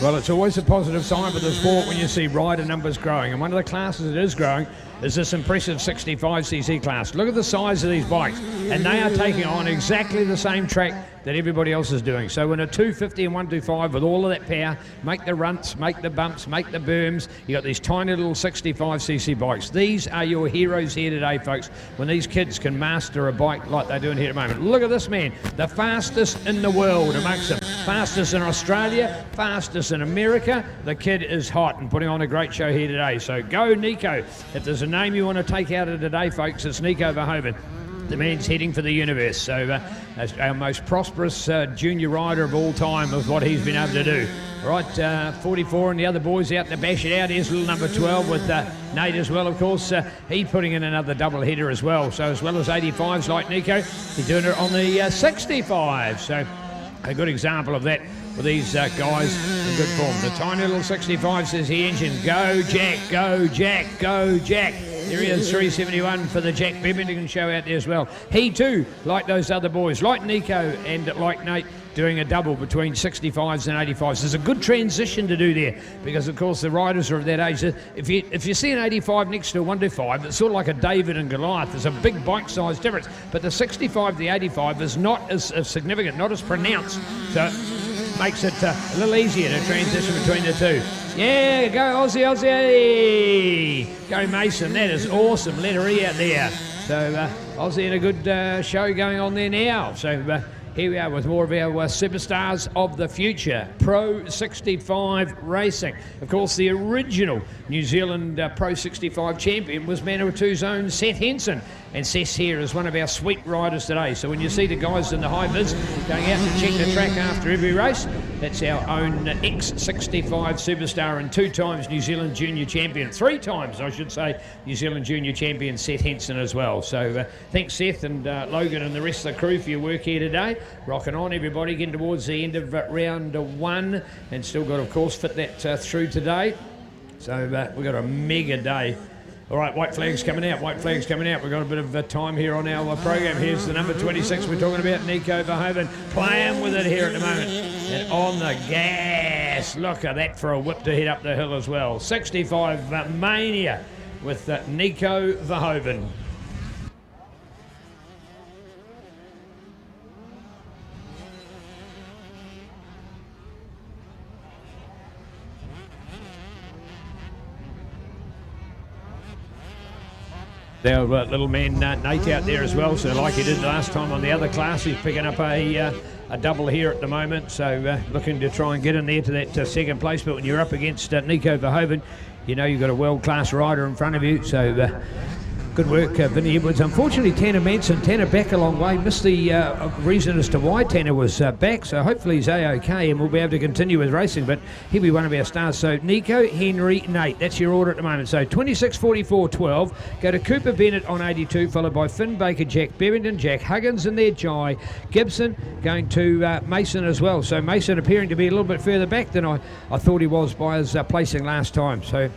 Well, it's always a positive sign for the sport when you see rider numbers growing, and one of the classes that is growing is this impressive 65cc class. Look at the size of these bikes, and they are taking on exactly the same track that everybody else is doing. So in a 250 and 125 with all of that power, make the runts, make the bumps, make the berms, you got these tiny little 65cc bikes. These are your heroes here today, folks, when these kids can master a bike like they're doing here at the moment. Look at this man, the fastest in the world amongst them. Fastest in Australia, fastest in America. The kid is hot and putting on a great show here today. So go Nico. If there's a name you want to take out of today, folks, it's Nico Verhoeven. The man's heading for the universe. So our most prosperous junior rider of all time of what he's been able to do. All right, 44 and the other boys out to bash it out. Here's little number 12 with Nate as well, of course. He's putting in another double header as well. So as well as 85s like Nico, he's doing it on the 65. So a good example of that with these guys in good form. The tiny little 65 says the engine, go Jack, go Jack, go Jack. There he is, 371 for the Jack Birmingham show out there as well. He too, like those other boys, like Nico and like Nate, doing a double between 65s and 85s. There's a good transition to do there because, of course, the riders are of that age. If you see an 85 next to a 125, it's sort of like a David and Goliath. There's a big bike size difference. But the 65 to the 85 is not as significant, not as pronounced. So it makes it a little easier to transition between the two. Yeah, go Aussie, Aussie! Go Mason, that is awesome. Letter E out there. So Aussie had a good show going on there now. So here we are with more of our superstars of the future. Pro 65 racing. Of course, the original New Zealand Pro 65 champion was Manawatu's own Seth Henson. And Seth here is one of our sweet riders today. So when you see the guys in the high vis going out to check the track after every race, That's our own X65 superstar and 2 times New Zealand Junior Champion. 3 times, I should say, New Zealand Junior Champion, Seth Henson as well. So thanks, Seth and Logan and the rest of the crew for your work here today. Rocking on, everybody, getting towards the end of round 1 and still got, of course, fit that through today. So we've got a mega day. All right, white flag's coming out, white flag's coming out. We've got a bit of time here on our program. Here's the number 26 we're talking about, Nico Verhoeven, playing with it here at the moment. And on the gas, look at that for a whip to head up the hill as well. 65 Mania with Nico Verhoeven. Our little man Nate out there as well, so like he did last time on the other class, he's picking up a double here at the moment, so looking to try and get in there to that second place. But when you're up against Nico Verhoeven, you know you've got a world-class rider in front of you, so good work, Vinny Edwards. Unfortunately, Tanner Manson, Tanner back a long way, missed the reason as to why Tanner was back, so hopefully he's A-OK and we'll be able to continue with racing, but he'll be one of our stars. So Nico, Henry, Nate, that's your order at the moment. So 26, 44, 12, go to Cooper Bennett on 82, followed by Finn Baker, Jack Bevington, Jack Huggins in there, Jai Gibson, going to Mason as well. So Mason appearing to be a little bit further back than I thought he was by his placing last time. So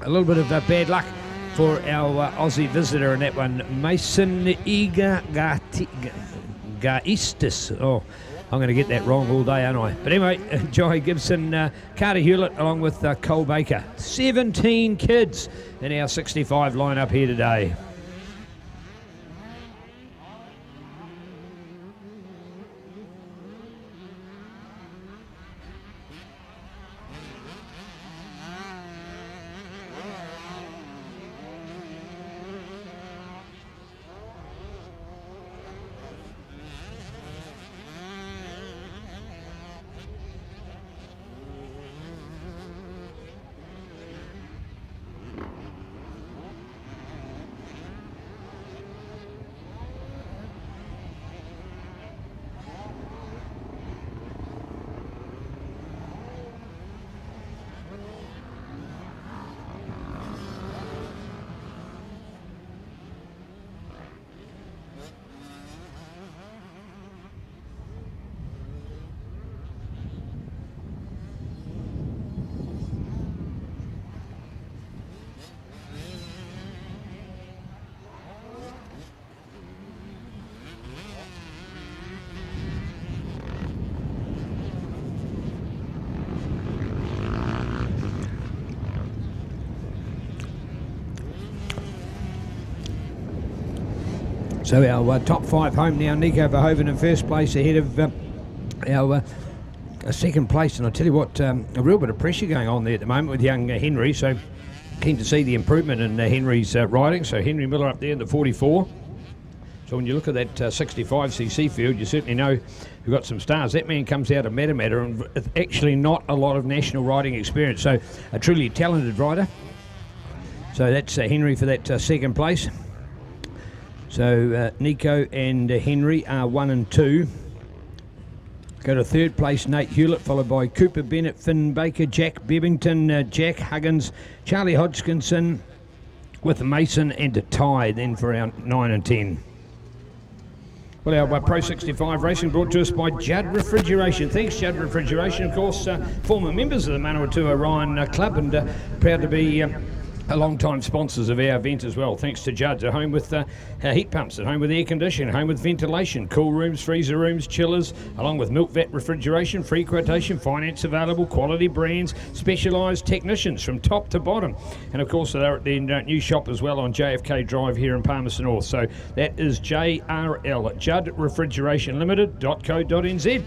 a little bit of bad luck for our Aussie visitor in that one, Mason Gaistis. Oh, I'm going to get that wrong all day, aren't I? But anyway, Jai Gibson, Carter Hewlett, along with Cole Baker. 17 kids in our 65 lineup here today. So our top 5 home now, Nico Verhoeven in first place ahead of our second place. And I'll tell you what, a real bit of pressure going on there at the moment with young Henry. So keen to see the improvement in Henry's riding. So Henry Miller up there in the 44. So when you look at that 65cc field, you certainly know we've got some stars. That man comes out of Matamata and with actually not a lot of national riding experience. So a truly talented rider. So that's Henry for that second place. So Nico and Henry are 1 and 2. Go to third place, Nate Hewlett, followed by Cooper Bennett, Finn Baker, Jack Bevington, Jack Huggins, Charlie Hodgkinson with Mason and a tie then for our 9 and 10. Well, our Pro 65 racing brought to us by Judd Refrigeration. Thanks, Judd Refrigeration. Of course, former members of the Manawatu Orion Club and proud to be long-time sponsors of our event as well. Thanks to Judd, at home with heat pumps, at home with air conditioning, at home with ventilation, cool rooms, freezer rooms, chillers, along with milk vat refrigeration, free quotation, finance available, quality brands, specialised technicians from top to bottom. And of course, they're at their new shop as well on JFK Drive here in Palmerston North. So that is JRL, Judd Refrigeration Limited.co.nz.